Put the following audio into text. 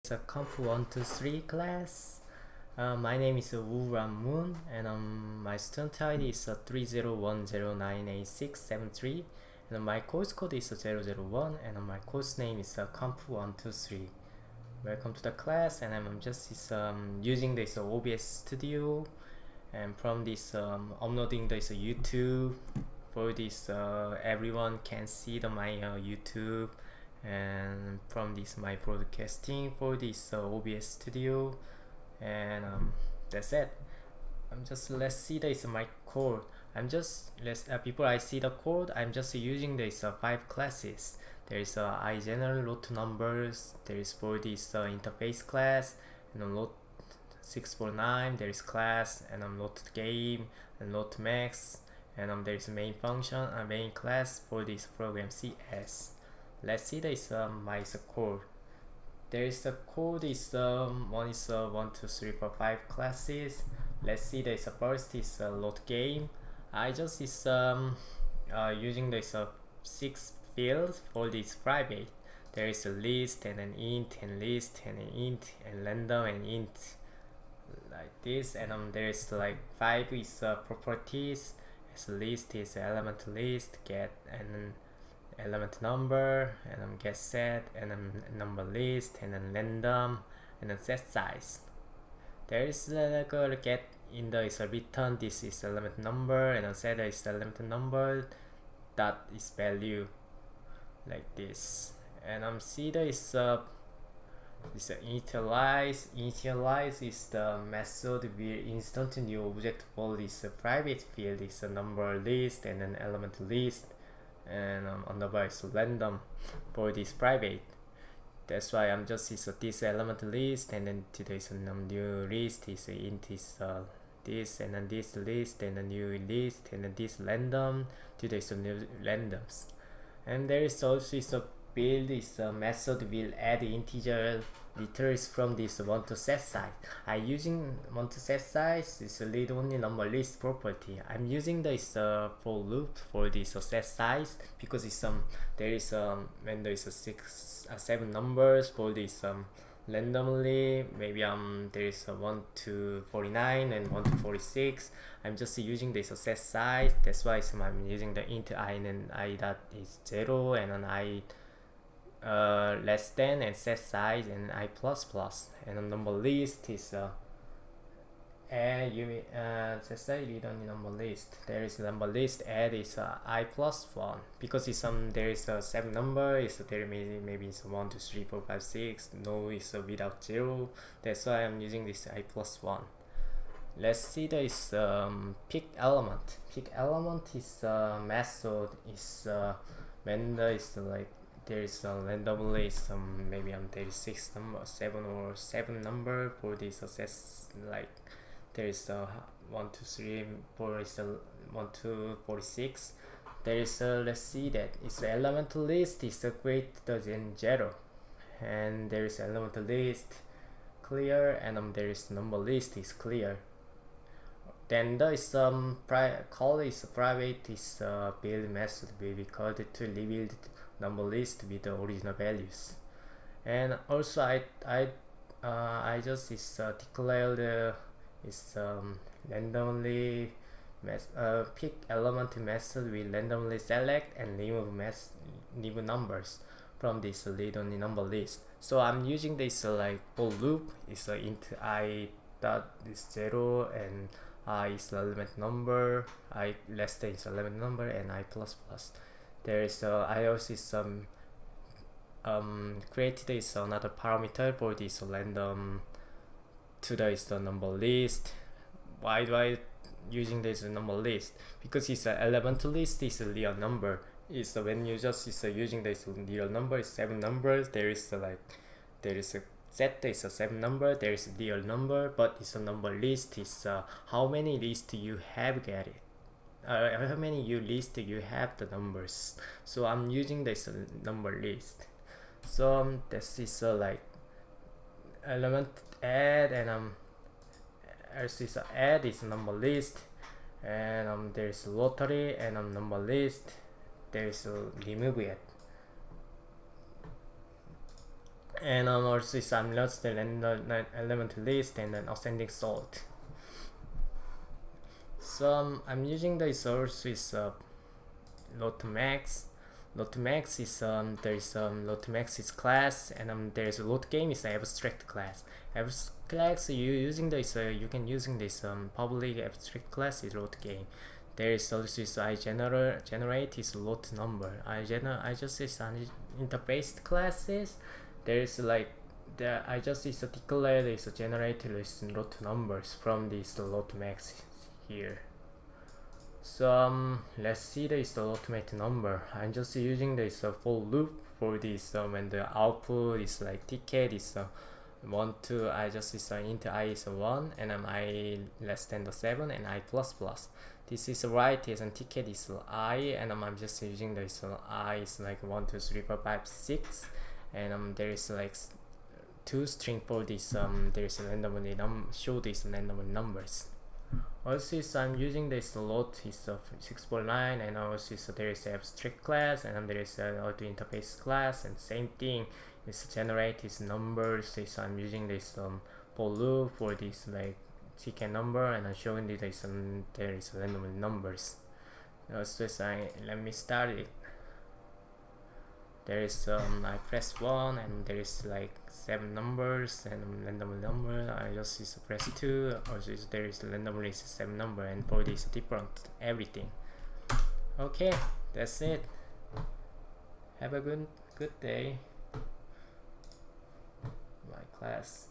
It's a Comp 123 class. My name is Woo Ram Moon, and my student ID is 30109867 and my course code is 001, and my course name is Comp 123. Welcome to the class, and I'm just using this OBS Studio, and from this uploading this YouTube. For this, everyone can see my YouTube, and from this my broadcasting for this OBS Studio, and that's it. Let's see this my code. Before I see the code, I'm just using this 5 classes. There is I general load numbers. There is for this interface class, and load 649. There is class, and load game, and load max, and there is a main function, a main class for this program CS. Let's see this my code. There is the code is 1 2 3 4 5 classes. Let's see this first is load game. I just is using this 6 fields for this private. There is a list and an int and list and an int and random and int like this, and there is like 5 is properties. As list is element list, get and element number, and get set, and number list, and then random, and then set size. There is get in the is return this is element number, and then set is element number that is value like this, and see there is initialize is the method will insert new object for this private field is a number list and an element list, and underbar is random for this private. That's why I'm just is this element list, and then today's new list is int is this, and then this list, and a new list, and then this random. Today's new randoms, and there is also is a build is a method will add integer letters from this want to set size. I using want to set size is a read only number list property. I'm using this for loop for this set size because it's there is when there is a 7 numbers for this randomly, maybe there is a 1 to 49 and 1 to 46. I'm just using this set size. That's why I'm using the int I, and I that is 0, and an I less than, and set size, and I plus plus, and a number list is set size read only number list. There is number list add is I plus 1 because it's there is a 7 number is there maybe it's 1 2 3 4 5 6. No, it's without 0. That's why I'm using this I plus 1. Let's see this pick element. Pick element is method is when there is like there is randomly maybe there is 6 number 7 or 7 number for this access, like there is 1 2 3 4 is 1 to 46. There is let's see that it's element list is greater than 0, and there is element list clear, and there is number list is clear. Then there is call is private is build method will be called to reveal number list with the original values. And also I just declare the randomly pick element method will randomly select and remove numbers from this read only number list. So I'm using this like for loop is int I dot is 0, and I is element number, I less than is element number, and I plus plus. There is I also created is another parameter for this random to the number list. Why do I using this number list? Because it's an element list is a real number. Is when you just using this real number is 7 numbers. There is there is a set is a 7 number. There is a real number, but it's a number list is how many lists you have get it. How many you list you have the numbers. So I'm using this number list. So this is like element add, and as is add is number list, and there is lottery, and number list. There is remove it. And also is I'm lost the element list and then ascending sort. So I'm using the source is lot max. Lot max is there is lot max is class, and there is a lot game is abstract class. Abstract class you using this you can using this public abstract class is lot game. There is also is I generate is lot number. I just is interface classes. There is like I just is declare is generated is lot numbers from this lot max here. So let's see this ultimate number. I'm just using this for loop for this when the output is like ticket is 1 2. I just is int I is 1 and I less than the 7 and I plus plus. This is right is and ticket is I, and I'm just using this I is like 1 2 3 4 5 6, and there is like 2 string for this there is randomly show these random numbers. Also is I'm using this lot is of 649, and also is there is abstract class, and there is auto interface class, and same thing is generate is numbers. Is I'm using this for loop for this like ticket number, and I'm showing this there is random numbers. Also is let me start it. There is I press 1 and there is like 7 numbers and random number. I just is press 2. Also is there is randomly 7 number, and for this different everything. Okay, that's it. Have a good day. My class.